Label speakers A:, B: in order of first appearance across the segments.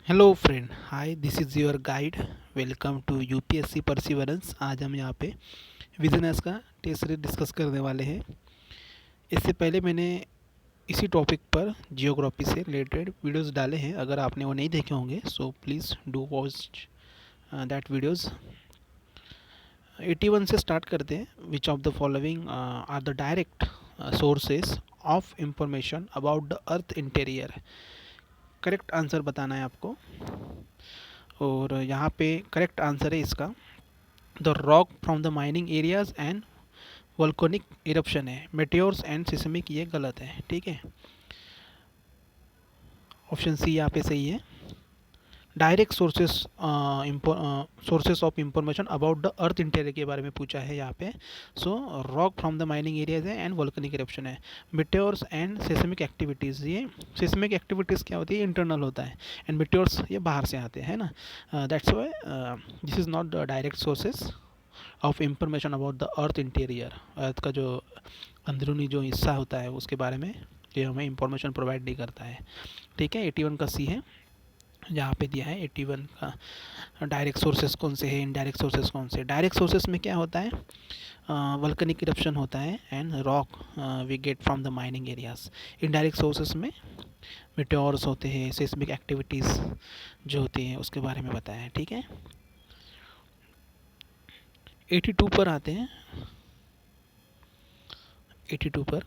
A: Hello friend, hi, this is your guide. Welcome to UPSC perseverance. आज हम यहाँ पे विजनस का टेस्ट सीरीज डिस्कस करने वाले हैं। इससे पहले मैंने इसी टॉपिक पर जियोग्राफी से रिलेटेड वीडियोस डाले हैं। अगर आपने वो नहीं देखे होंगे so please do watch that videos. 81 से स्टार्ट करते हैं। Which of the following are the direct sources of information about the earth interior. Correct answer बताना है आपको। और यहाँ पे करेक्ट आंसर है इसका the rock from the mining areas and volcanic eruption है। मेटियोर्स एंड सिस्मिक ये गलत है, ठीक है। ऑप्शन सी यहाँ पे सही है। Direct sources of information about the earth interior के बारे में पूछा है यहाँ पे। So rock from the mining areas है एंड वोल्केनिक इरप्शन है। मेटियोर्स एंड सिस्मिक एक्टिविटीज़, ये सिस्मिक एक्टिविटीज़ क्या होती है, इंटरनल होता है, एंड मेटियोर्स ये बाहर से आते हैं ना। That's why this is not the direct sources of information about the earth interior. Earth का जो अंदरूनी जो हिस्सा होता है उसके बारे में ये हमें इंफॉर्मेशन प्रोवाइड नहीं करता है, ठीक है। 81 का सी है, जहाँ पे दिया है 81 का। डायरेक्ट सोर्सेस कौन से हैं, इनडायरेक्ट सोर्सेस कौन से। डायरेक्ट सोर्सेस में क्या होता है, वल्कनिक इरप्शन होता है and rock we get from the mining areas. Indirect sources में मेटेओर्स होते हैं, सिस्मिक एक्टिविटीज़ जो होती हैं उसके बारे में बताया है, ठीक है। 82 पर आते हैं। 82 पर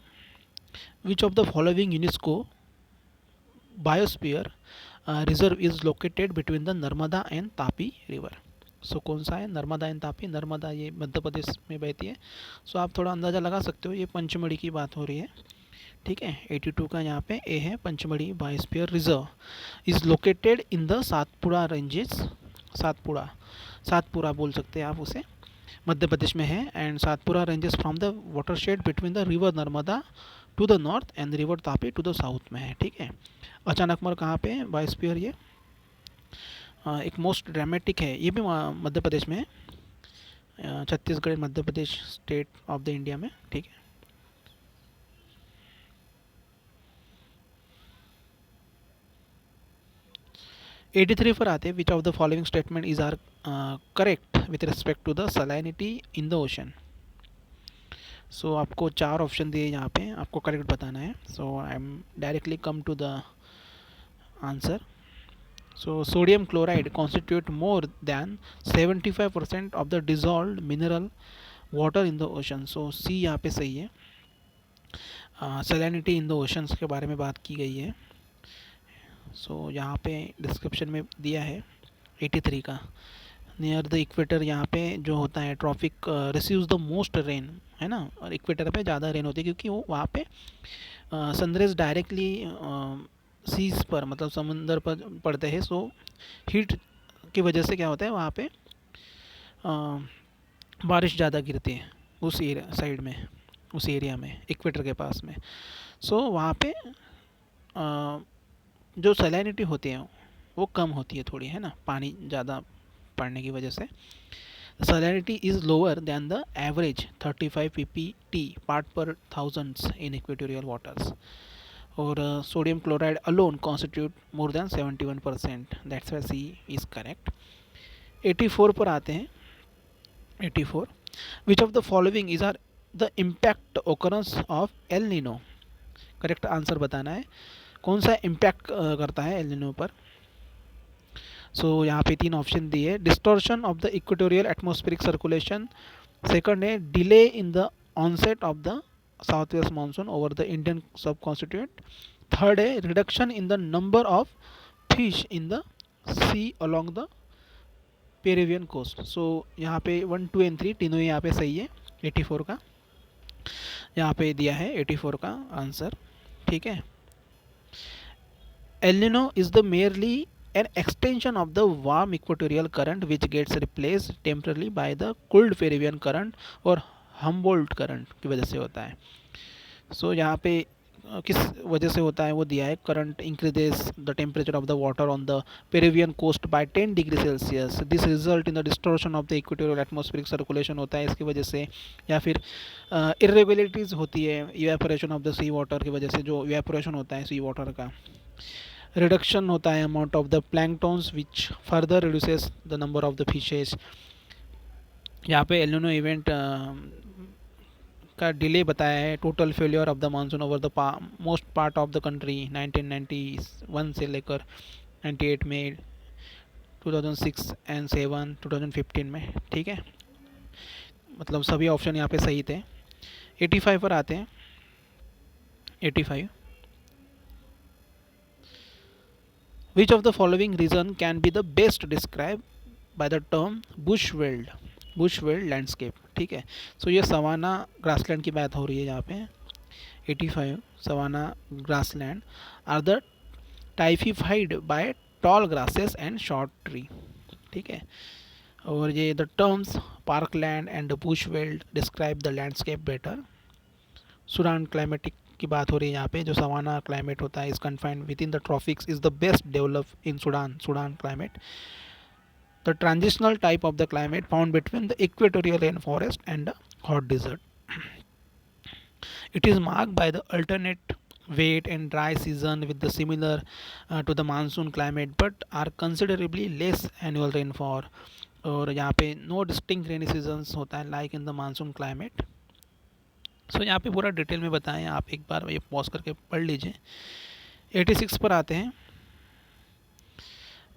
A: which of the following UNESCO biosphere reserve is located between the Narmada and Tapi river. So कौन सा है, नर्मदा एंड तापी। नर्मदा ये मध्य प्रदेश में बहती है। सो आप थोड़ा अंदाज़ा लगा सकते हो, ये पंचमढ़ी की बात हो रही है, ठीक है। 82 का यहाँ पे ए है, Pachmarhi biosphere reserve is located in the Satpura ranges. Satpura, Satpura बोल सकते हैं आप उसे, मध्य प्रदेश में है। And Satpura ranges from the watershed between the river Narmada to the north and river Tapi to the south में है, ठीक है। अचानकमर कहाँ पे है, बायोस्फीयर ये एक मोस्ट ड्रामेटिक है, ये भी मध्य प्रदेश में है। Chhattisgarh Madhya Pradesh state of the India में, ठीक है। 83 पर आते हैं। Which of the following statement is are correct with respect to the salinity in the ocean. So आपको चार ऑप्शन दिए यहाँ पे, आपको करेक्ट बताना है। So I am directly come to the answer. So sodium chloride constitute more than 75% of the dissolved mineral water in the ocean. So C यहाँ पे सही है। salinity in the oceans के बारे में बात की गई है। so यहाँ पे डिस्क्रिप्शन में दिया है 83 का। नियर द इक्वेटर यहाँ पे जो होता है tropic receives the most rain, है ना। और इक्वेटर पे ज़्यादा रेन होती है क्योंकि वो वहाँ पे सनरेज डायरेक्टली सीज पर मतलब समुंदर पर पड़ते हैं। सो हीट की वजह से क्या होता है वहाँ पे बारिश ज़्यादा गिरती है उस एरिया साइड में, उस एरिया में, इक्वेटर के पास में। सो वहाँ पे जो सैलिनिटी होती है वो कम होती है थोड़ी, है ना, पानी ज़्यादा पड़ने की वजह से। Salinity is lower than the average 35 ppt part per thousands in equatorial waters. और sodium chloride alone constitute more than 71%। That's why C is correct. 84 पर आते हैं। 84 which of the following is are the impact occurrence of El Nino. Correct answer बताना है, कौन सा impact करता है एल नीनो पर। सो यहाँ पे तीन ऑप्शन दिए। Distortion of the equatorial atmospheric circulation, second है delay in the onset of the south west monsoon over the Indian sub constituent, third है reduction in the number of fish in the sea along the Peruvian coast. So यहाँ पे 1, 2 and 3 तीनों ही यहाँ पे सही है। 84 का यहाँ पे दिया है 84 का आंसर, ठीक है। El Nino is the merely an extension of the warm equatorial current which gets replaced temporarily by the cold Peruvian current और Humboldt current की वजह से होता है। सो यहाँ पे किस वजह से होता है वो दिया है। Current increases the temperature of the water on the Peruvian coast by 10 degree Celsius, this result in the distortion of the equatorial atmospheric circulation होता है इसकी वजह से। या फिर इरेगुलरिटीज़ होती है evaporation of the sea water की वजह से, जो इवेपोरेशन होता है सी वाटर का। रिडक्शन होता है amount of the planktons which further reduces the number of the fishes. यहाँ पे एल निनो इवेंट का डिले बताया है। Total failure of the monsoon over the most part of the country 1991 से लेकर 98 में, 2006 एंड 7 2015 में। ठीक है, मतलब सभी ऑप्शन यहाँ पे सही थे। 85 पर आते हैं। 85, which of the following region can be the best describe by the term bushveld, bushveld landscape. ठीक है, सो ये सवाना ग्रासलैंड की बात हो रही है यहाँ पे। 85, savanna grassland are the typified by tall grasses and short tree. ठीक है, और ये the terms parkland and bushveld describe the landscape better. Sudan climatic की बात हो रही है यहाँ पे। जो सवाना क्लाइमेट होता है is confined with in the tropics is the best develop in Sudan, Sudan climate. The transitional type of the climate found between the equatorial rain forest and the hot desert. It is marked by the alternate wet and dry season with the similar to the monsoon climate but are considerably less annual rainfall। और यहाँ पे no distinct रेनी seasons होता है like in the monsoon climate. So यहाँ पे पूरा detail में बताएं, आप एक बार ये पॉज करके पढ़ लीजिए। 86 पर आते हैं।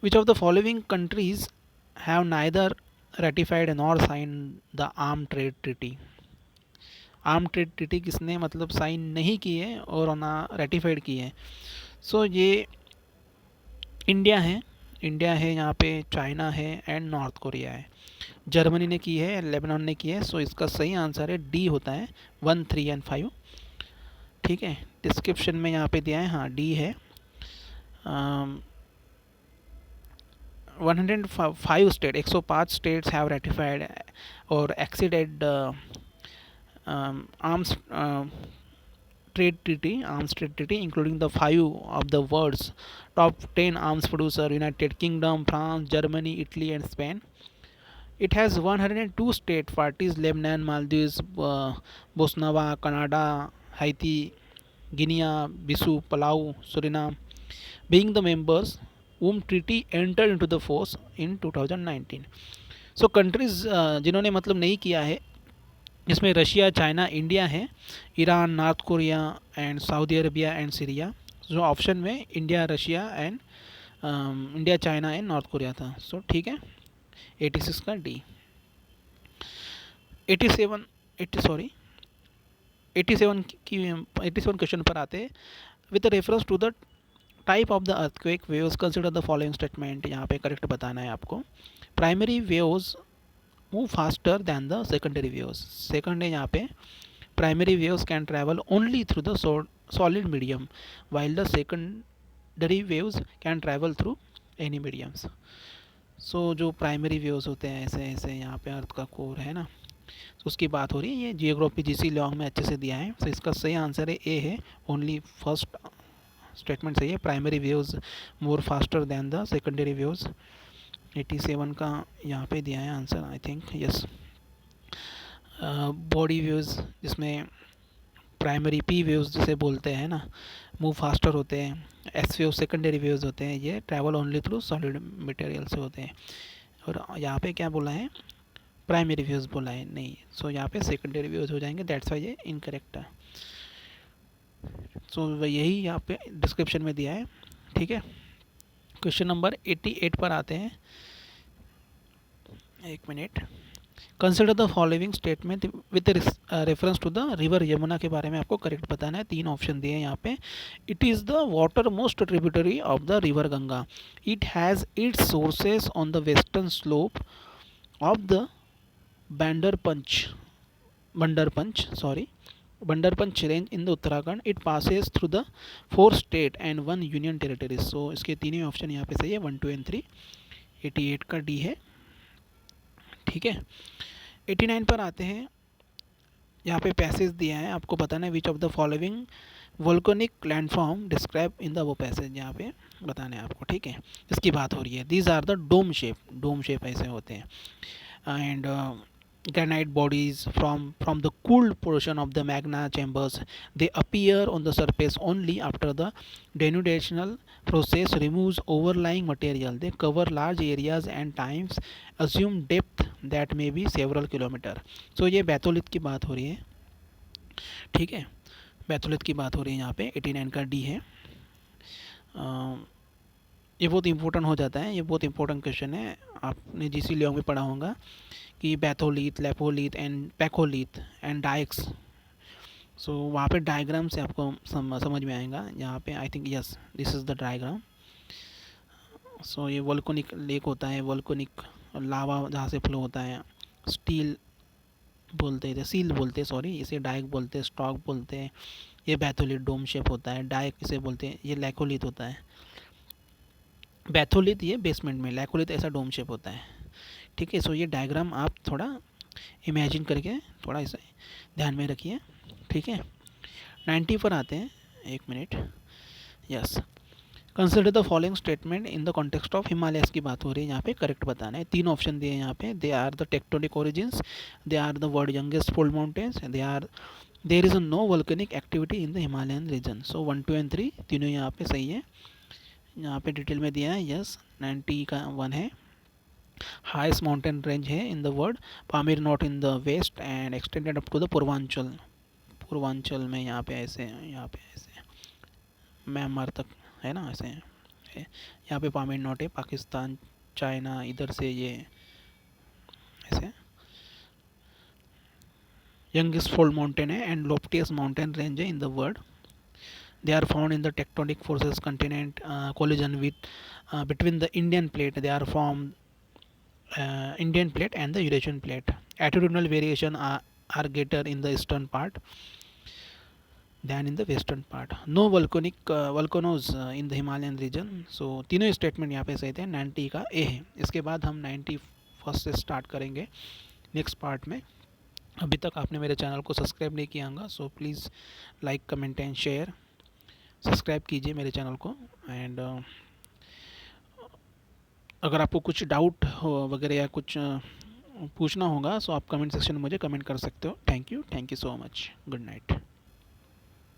A: Which of the following countries have neither ratified nor sign the arm trade treaty. Arm trade treaty किसने मतलब साइन नहीं की है और ना रेटिफाइड की है। सो ये इंडिया है, इंडिया है यहाँ पे, चाइना है एंड नॉर्थ कोरिया है। जर्मनी ने की है, लेबनान ने की है। सो इसका सही आंसर है डी होता है 1, 3 एंड 5। ठीक है, डिस्क्रिप्शन में यहाँ पे दिया है, हाँ डी है। 105 स्टेट, 105 स्टेट्स हैव रेटिफाइड और exceeded arms trade treaty, arms trade treaty, including the 5 of the world's top 10 arms producer: United Kingdom, France, Germany, Italy, and Spain. It has 102 state parties: Lebanon, Maldives, Botswana, Canada, Haiti, Guinea, Bissau, Palau, Suriname, being the members whom treaty entered into the force in 2019. So countries जिन्होंने मतलब नहीं किया है, जिसमें Russia, China, India है, Iran, north Korea and Saudi Arabia and Syria. जो option में India, Russia and India, China and north Korea था। सो ठीक है, 86 का डी। 87 क्वेश्चन पर आते हैं। With reference to the type of the earthquake waves consider the following statement. यहाँ पे करेक्ट बताना है आपको। Primary waves move faster than the secondary waves. Second है यहाँ पे, primary waves can travel only through the solid medium while the secondary waves can travel through any mediums. So जो primary waves होते हैं ऐसे ऐसे, यहाँ पे अर्थ का कोर है ना, तो उसकी बात हो रही है। ये जियोग्राफी जीसी लॉन्ग में अच्छे से दिया है। तो इसका सही आंसर है ए है, ओनली फर्स्ट स्टेटमेंट सही है। Primary waves more faster than the secondary waves. 87 का यहाँ पे दिया है आंसर, आई थिंक यस। बॉडी वेव्स, जिसमें प्राइमरी पी वेव्स जिसे बोलते हैं ना, मूव फास्टर होते हैं। एस वेव सेकेंडरी वेव्स होते हैं, ये travel only through solid material से होते हैं। और यहाँ पे क्या बोला है, प्राइमरी वेव्स बोला है, नहीं। सो यहाँ पे सेकेंडरी वेव्स हो जाएंगे, दैट्स वाई ये इनकरेक्ट है। सो यही यहाँ पे डिस्क्रिप्शन में दिया है। ठीक है, क्वेश्चन नंबर 88 पर आते हैं। एक मिनट। Consider the following statement with reference to the river Yamuna के बारे में आपको करेक्ट बताना है। 3 ऑप्शन दिए हैं यहाँ पे। It is the water most tributary of the river Ganga. It has its sources on the western slope of the Bandarpunch range in the Uttarakhand. It passes through the 4 state and 1 union territories. So इसके तीनों option यहाँ पे सही है, 1, 2 and 3। 88 का D है। ठीक है, 89 पर आते हैं। यहाँ पे पैसेज दिया है, आपको बताना है विच of the following volcanic landform describe in the वो पैसेज, यहाँ पे बताना है आपको। ठीक है, इसकी बात हो रही है। These are the dome shape ऐसे होते हैं। And granite bodies from the cooled portion of the magma chambers. They appear on the surface only after the denudational process removes overlying material. They cover large areas and times assume depth that may be several kilometer. So ये batholith की बात हो रही है, ठीक है, batholith की बात हो रही है यहाँ पे 89 का डी है। ये बहुत इंपॉर्टेंट हो जाता है, ये बहुत इंपॉर्टेंट क्वेश्चन है, आपने जीसी लियोंग में पढ़ा होगा कि बैथोलीथ, लेपोलीथ एंड पैकोलीथ एंड डाइक्स। सो वहाँ पे डायग्राम से आपको समझ में आएगा। यहाँ पे I think yes this is the diagram. So ये वोल्केनिक लेक होता है, वोल्केनिक लावा जहाँ से फ्लो होता है, स्टील बोलते थे, सील बोलते सॉरी, इसे डाइक बोलते हैं, स्टॉक बोलते हैं। ये बैथोलिथ डोम शेप होता है, डाइक इसे बोलते हैं, ये लैकोलिथ होता है। बैथोलिथ ये बेसमेंट में, लैकोलिथ ऐसा डोम शेप होता है, ठीक है। सो ये डायग्राम आप थोड़ा इमेजिन करके थोड़ा इसे ध्यान में रखिए, ठीक है। 90 पर आते हैं, एक minute, yes. Consider the following statement in the context of Himalayas की बात हो रही है, यहाँ पे करेक्ट बताना है। 3 ऑप्शन दिए हैं यहाँ पे, they are the tectonic origins, they are the world youngest fold mountains, they are there is no volcanic activity in the Himalayan region. So 1, 2 and 3 तीनों यहाँ पे सही है, यहाँ पे डिटेल में दिया है, यस 90 का 1 है। हाईएस्ट माउंटेन रेंज है in the world, Pamir not in the west and extended up to the Purvanchal. Purvanchal में यहाँ पे ऐसे, यहाँ पे ऐसे म्यांमार तक है ना, ऐसे है। यहाँ पे पामीर नॉट है, पाकिस्तान, चाइना, इधर से ये ऐसे। यंगेस्ट फोल्ड माउंटेन है एंड लोफ्टियस्ट माउंटेन रेंज है in the world. They are found in the tectonic forces continent collision with between the Indian plate. They are formed Indian plate and the Eurasian plate. Attitudinal variation are greater in the eastern part than in the western part. No volcanic volcanoes in the Himalayan region. So तीनों statement यहाँ पे सही थे। 90 का ए है। इसके बाद हम 91 से स्टार्ट करेंगे नेक्स्ट पार्ट में। अभी तक आपने मेरे चैनल को सब्सक्राइब नहीं किया होगा, so please like, comment and share, subscribe कीजिए मेरे चैनल को। एंड अगर आपको कुछ डाउट हो वगैरह या कुछ पूछना होगा, सो आप कमेंट सेक्शन में मुझे कमेंट कर सकते हो। Thank you so much, good night.